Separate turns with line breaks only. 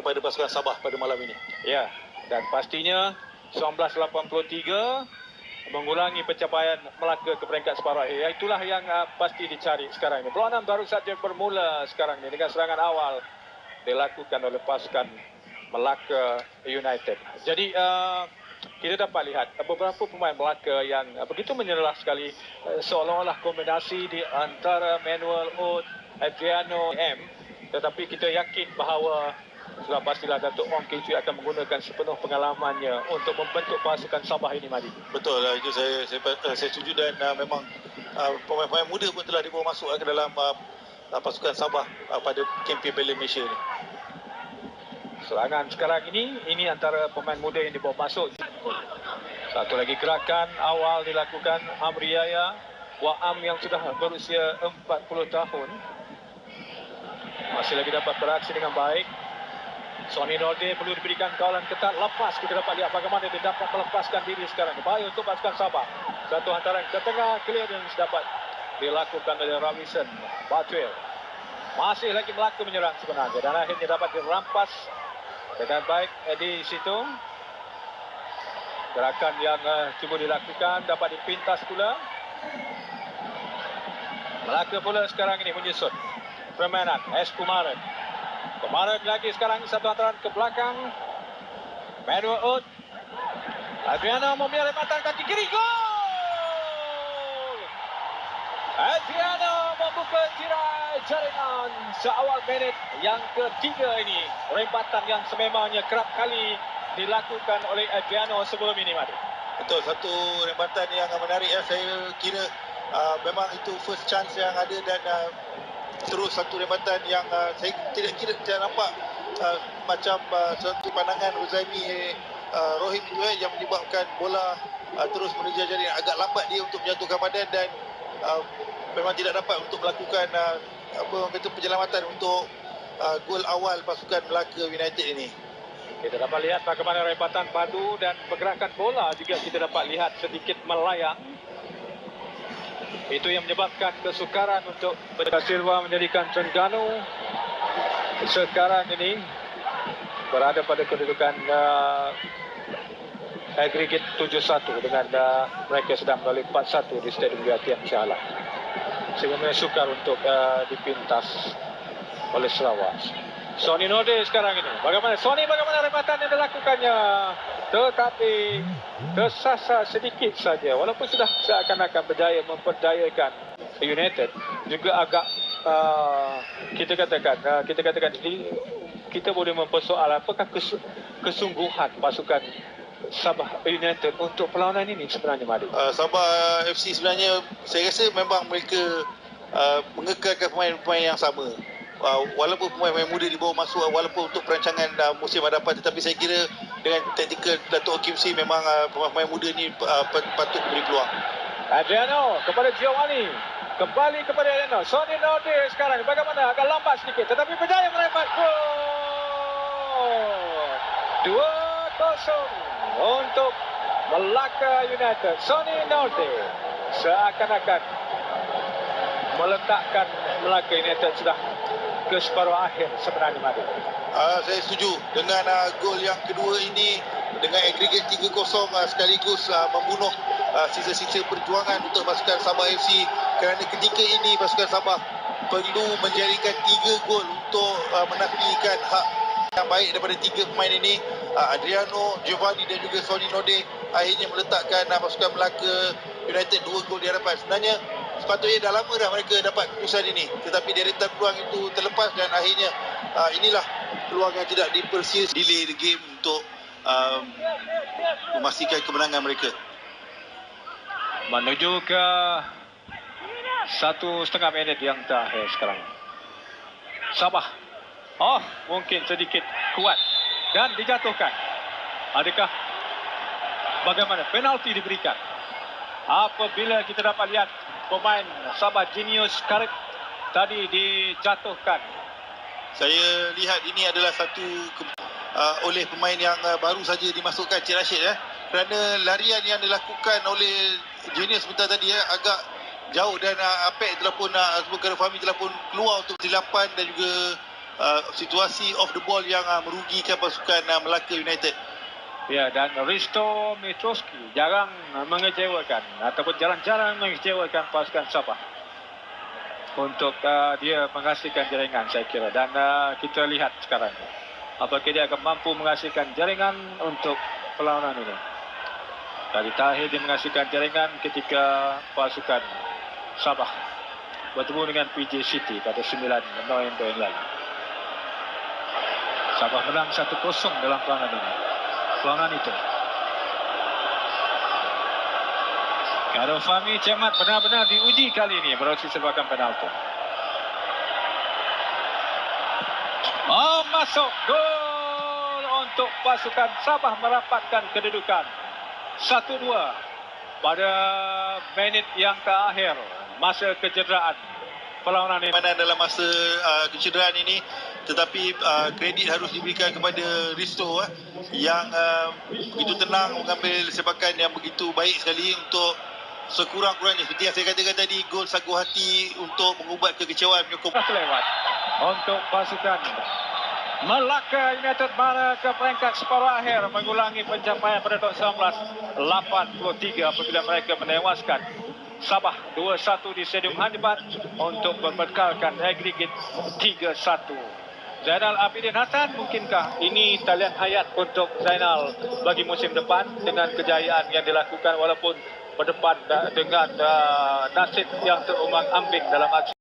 kepada pasukan Sabah pada malam ini.
Ya, dan pastinya 1983 mengulangi pencapaian Melaka ke peringkat separuh akhir. Itulah yang pasti dicari sekarang ini. Perlawanan baru saja bermula sekarang ini dengan serangan awal dilakukan oleh pasukan Melaka United. Jadi kita dapat lihat beberapa pemain Melaka yang begitu menyerlah sekali, seolah-olah kombinasi di antara Manuel Ot, Adriano M. Tetapi kita yakin bahawa sudah pastilah Datuk Ong Kee Chui akan menggunakan sepenuh pengalamannya untuk membentuk pasukan Sabah ini, Madi.
Betul, itu saya setuju, dan memang pemain-pemain muda pun telah dibawa masuk ke dalam pasukan Sabah pada kempen Piala Malaysia ini.
Serangan sekarang ini antara pemain muda yang dibawa masuk. Satu lagi gerakan awal dilakukan Amriaya Waam yang sudah berusia 40 tahun. Masih lagi dapat beraksi dengan baik. Sonny Norde perlu diberikan kawalan ketat. Lepas kita dapat lihat bagaimana dia dapat melepaskan diri sekarang. Bahaya untuk pasukan Sabah. Satu hantaran ke tengah, clearance dapat dilakukan oleh Robinson Batwell. Masih lagi Melaka menyerang sebenarnya, dan akhirnya dapat dirampas dengan baik di situ. Gerakan yang cuba dilakukan dapat dipintas pula. Melaka pula sekarang ini menyusun permainan. S. Kumaran lagi sekarang satu hantaran ke belakang. Manuel Ot. Adriano membiarkan lematan kaki kiri. Gol! Adriano membuka tirai jaringan seawal minit yang ketiga ini. Rempatan yang sememangnya kerap kali dilakukan oleh Adriano sebelum ini, Madi.
Betul, satu rempatan yang menarik ya. Saya kira memang itu first chance yang ada, dan terus satu rempatan yang saya tidak nampak macam satu pandangan Uzaimi Rohim itu yang menyebabkan bola terus menuju jaring. Agak lambat dia untuk menjatuhkan badan, dan memang tidak dapat untuk melakukan penyelamatan untuk gol awal pasukan Melaka United ini.
Kita dapat lihat bagaimana rempatan padu dan pergerakan bola juga kita dapat lihat sedikit melayang. Itu yang menyebabkan kesukaran untuk Silva menjadikan Terengganu sekarang ini berada pada kedudukan agregat 7-1 dengan mereka sedang melalui 4-1 di Stadium Diatian Shah Alam. Sehingga mereka sukar untuk dipintas oleh Sarawak. Sonny Norde sekarang ini. Bagaimana rempatan yang dilakukannya? Tetapi tersasar sedikit saja. Walaupun sudah seakan-akan berjaya memperdayakan United, juga agak kita katakan kita boleh mempersoal apakah kesungguhan pasukan Sabah United untuk perlawanan ini sebenarnya, Madi.
Sabah FC sebenarnya saya rasa memang mereka mengekalkan pemain-pemain yang sama. Walaupun pemain-pemain muda dibawa masuk, walaupun untuk perancangan musim hadapan, tetapi saya kira dengan taktikal Datuk Ong Kee Chui memang pemain-pemain muda ni patut diberi peluang.
Adriano kepada Giovanni, kembali kepada Adriano. Sonny Norde sekarang bagaimana, agak lambat sedikit tetapi berjaya merempat gol. 2-0 untuk Melaka United. Sonny Norde seakan-akan meletakkan Melaka United sudah ke separuh akhir sebenarnya, Madi.
Saya setuju dengan gol yang kedua ini dengan agregat 3-0 sekaligus membunuh sisa-sisa perjuangan untuk pasukan Sabah FC, kerana ketika ini pasukan Sabah perlu menjaringkan 3 gol untuk menafikan hak yang baik daripada 3 pemain ini. Adriano, Giovanni dan juga Sonny Norde akhirnya meletakkan pasukan Melaka United 2 gol di hadapan. Sebenarnya sepatutnya dah lama dah mereka dapat keputusan ini, tetapi deretan peluang itu terlepas, dan akhirnya inilah peluang yang tidak dipersia. Delay the game untuk memastikan kemenangan mereka.
Menuju ke 1,5 minit yang terakhir sekarang. Sabah mungkin sedikit kuat dan dijatuhkan. Adakah bagaimana penalti diberikan? Apabila kita dapat lihat pemain Sabah Genius Karib tadi dijatuhkan.
Saya lihat ini adalah satu oleh pemain yang baru saja dimasukkan, Cik Rashid, kerana larian yang dilakukan oleh Genius sebentar tadi agak jauh, dan Apek telah pun Fahmi telah pun keluar untuk silapan dan juga situasi off the ball yang merugikan pasukan Melaka United.
Ya, dan Risto Mitroski jarang mengecewakan ataupun jarang-jarang mengecewakan pasukan Sabah untuk dia menghasilkan jaringan, saya kira. Dan kita lihat sekarang apakah dia akan mampu menghasilkan jaringan untuk perlawanan ini. Tadi terakhir dia menghasilkan jaringan ketika pasukan Sabah bertemu dengan PJ City pada 9 November yang lalu. Sabah menang 1-0 dalam perlawanan ini. Perlawanan itu. Kado Fahmi Cemat benar-benar diuji kali ini melalui sepakan penalti. Masuk gol untuk pasukan Sabah merapatkan kedudukan 1-2 pada minit yang terakhir masa kecederaan perlawanan ini.
Dalam masa kecederaan ini, tetapi kredit harus diberikan kepada Risto yang begitu tenang mengambil sepakan yang begitu baik sekali untuk sekurang-kurangnya seperti yang saya katakan tadi, gol sagu hati untuk mengubat kekecewaan menyokong
lewat untuk pasukan Melaka United mana ke peringkat separuh akhir mengulangi pencapaian pada tahun 1983 apabila mereka menewaskan Sabah 2-1 di Stadium Handibat untuk membekalkan agregat 3-1. Zainal Abidin Hassan, mungkinkah ini talian hayat untuk Zainal bagi musim depan dengan kejayaan yang dilakukan walaupun berdepan dengan nasib yang terumbang-ambing dalam aksi